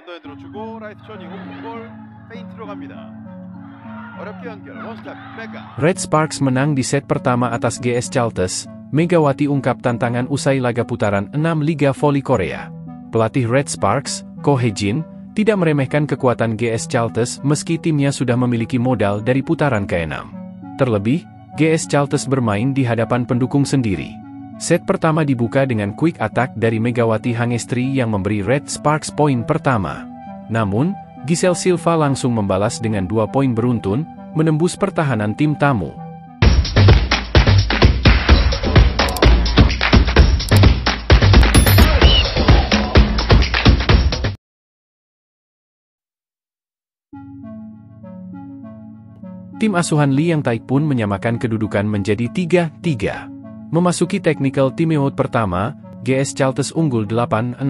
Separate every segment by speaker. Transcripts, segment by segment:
Speaker 1: 언더핸드로 주고 라이트 쇼닝 오픈볼 페인트로 갑니다. 어렵게 연결 원스텝 메가.
Speaker 2: Red Sparks menang di set pertama atas GS Chalters. Megawati ungkap tantangan usai laga putaran 6 Liga Voli Korea. Pelatih Red Sparks, Ko Hye-jin, tidak meremehkan kekuatan GS Chalters meski timnya sudah memiliki modal dari putaran ke-6. Terlebih, GS Chalters bermain di hadapan pendukung sendiri. Set pertama dibuka dengan quick attack dari Megawati Hangestri yang memberi Red Sparks poin pertama. Namun, Giselle Silva langsung membalas dengan 2 poin beruntun, menembus pertahanan tim tamu. Tim asuhan Lee Yang Taek pun menyamakan kedudukan menjadi 3-3. Memasuki technical timeout pertama, GS Chalters unggul 8-6.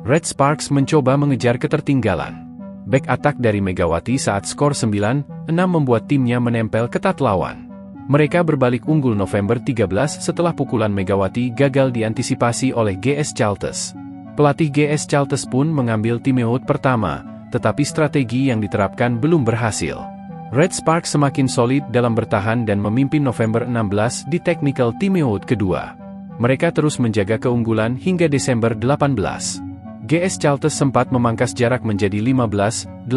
Speaker 2: Red Sparks mencoba mengejar ketertinggalan. Back attack dari Megawati saat skor 9-6 membuat timnya menempel ketat lawan. Mereka berbalik unggul November 13 setelah pukulan Megawati gagal diantisipasi oleh GS Chalters. Pelatih GS Chalters pun mengambil timeout pertama, tetapi strategi yang diterapkan belum berhasil. Red Sparks semakin solid dalam bertahan dan memimpin November 16 di technical timeout kedua. Mereka terus menjaga keunggulan hingga Desember 18. GS Chalters sempat memangkas jarak menjadi 15-18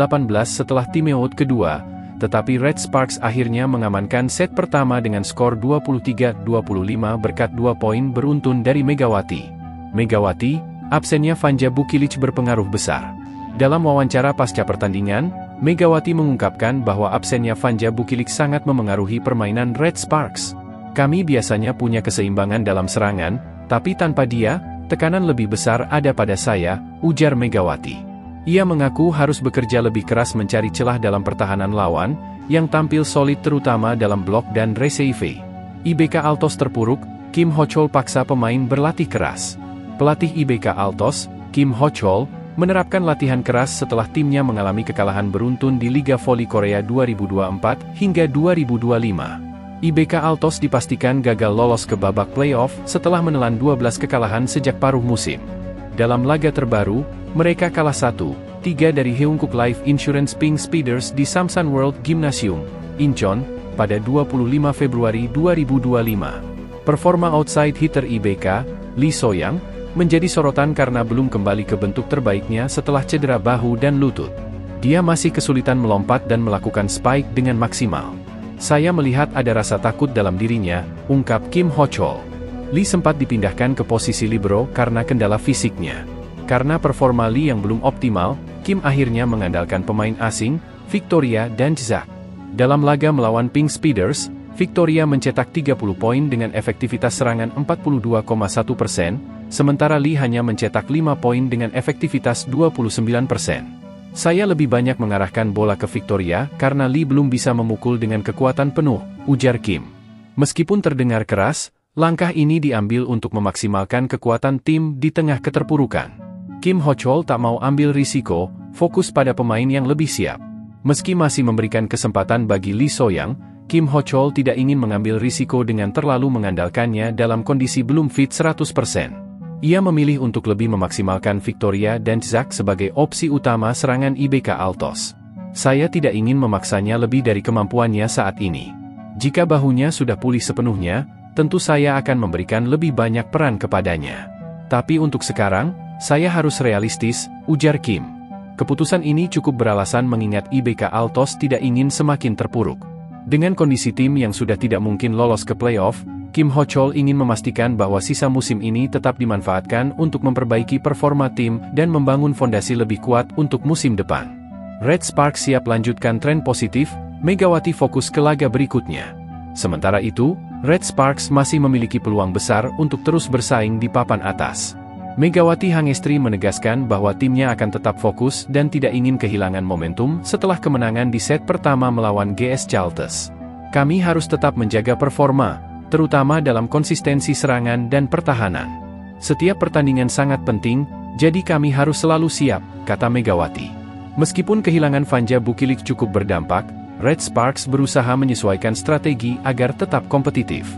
Speaker 2: setelah timeout kedua, tetapi Red Sparks akhirnya mengamankan set pertama dengan skor 23-25 berkat 2 poin beruntun dari Megawati. Absennya Vanja Bukilic berpengaruh besar. Dalam wawancara pasca pertandingan, Megawati mengungkapkan bahwa absennya Vanja Bukilic sangat memengaruhi permainan Red Sparks. Kami biasanya punya keseimbangan dalam serangan, tapi tanpa dia, tekanan lebih besar ada pada saya, ujar Megawati. Ia mengaku harus bekerja lebih keras mencari celah dalam pertahanan lawan, yang tampil solid terutama dalam blok dan receive. IBK Altos terpuruk, Kim Ho-chol paksa pemain berlatih keras. Pelatih IBK Altos, Kim Ho-chol, menerapkan latihan keras setelah timnya mengalami kekalahan beruntun di Liga Voli Korea 2024 hingga 2025. IBK Altos dipastikan gagal lolos ke babak playoff setelah menelan 12 kekalahan sejak paruh musim. Dalam laga terbaru, mereka kalah 1-3 dari Heungkuk Life Insurance Pink Speeders di Samsan World Gymnasium, Incheon, pada 25 Februari 2025. Performa outside hitter IBK, Lee So-young, menjadi sorotan karena belum kembali ke bentuk terbaiknya setelah cedera bahu dan lutut. Dia masih kesulitan melompat dan melakukan spike dengan maksimal. Saya melihat ada rasa takut dalam dirinya, ungkap Kim Ho-chol. Lee sempat dipindahkan ke posisi libero karena kendala fisiknya. Karena performa Lee yang belum optimal, Kim akhirnya mengandalkan pemain asing, Victoria dan Zach. Dalam laga melawan Pink Speeders, Victoria mencetak 30 poin dengan efektivitas serangan 42,1%, sementara Lee hanya mencetak 5 poin dengan efektivitas 29%. Saya lebih banyak mengarahkan bola ke Victoria karena Lee belum bisa memukul dengan kekuatan penuh, ujar Kim. Meskipun terdengar keras, langkah ini diambil untuk memaksimalkan kekuatan tim di tengah keterpurukan. Kim Ho-chol tak mau ambil risiko, fokus pada pemain yang lebih siap. Meski masih memberikan kesempatan bagi Lee So-young, Kim Ho-chol tidak ingin mengambil risiko dengan terlalu mengandalkannya dalam kondisi belum fit 100%. Ia memilih untuk lebih memaksimalkan Victoria dan Zach sebagai opsi utama serangan IBK Altos. Saya tidak ingin memaksanya lebih dari kemampuannya saat ini. Jika bahunya sudah pulih sepenuhnya, tentu saya akan memberikan lebih banyak peran kepadanya. Tapi untuk sekarang, saya harus realistis, ujar Kim. Keputusan ini cukup beralasan mengingat IBK Altos tidak ingin semakin terpuruk. Dengan kondisi tim yang sudah tidak mungkin lolos ke playoff, Kim Ho-chol ingin memastikan bahwa sisa musim ini tetap dimanfaatkan untuk memperbaiki performa tim dan membangun fondasi lebih kuat untuk musim depan. Red Sparks siap lanjutkan tren positif, Megawati fokus ke laga berikutnya. Sementara itu, Red Sparks masih memiliki peluang besar untuk terus bersaing di papan atas. Megawati Hangestri menegaskan bahwa timnya akan tetap fokus dan tidak ingin kehilangan momentum setelah kemenangan di set pertama melawan GS Chalters. Kami harus tetap menjaga performa, terutama dalam konsistensi serangan dan pertahanan. Setiap pertandingan sangat penting, jadi kami harus selalu siap, kata Megawati. Meskipun kehilangan Vanja Bukilic cukup berdampak, Red Sparks berusaha menyesuaikan strategi agar tetap kompetitif.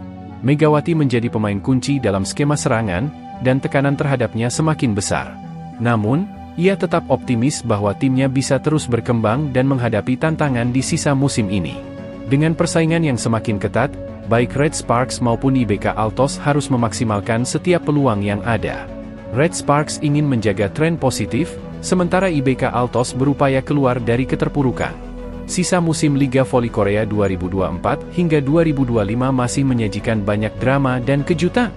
Speaker 2: Megawati menjadi pemain kunci dalam skema serangan, dan tekanan terhadapnya semakin besar. Namun, Ia tetap optimis bahwa timnya bisa terus berkembang dan menghadapi tantangan di sisa musim ini. Dengan persaingan yang semakin ketat, baik Red Sparks maupun IBK Altos harus memaksimalkan setiap peluang yang ada. Red Sparks ingin menjaga tren positif, sementara IBK Altos berupaya keluar dari keterpurukan. Sisa musim Liga Voli Korea 2024 hingga 2025 masih menyajikan banyak drama dan kejutan.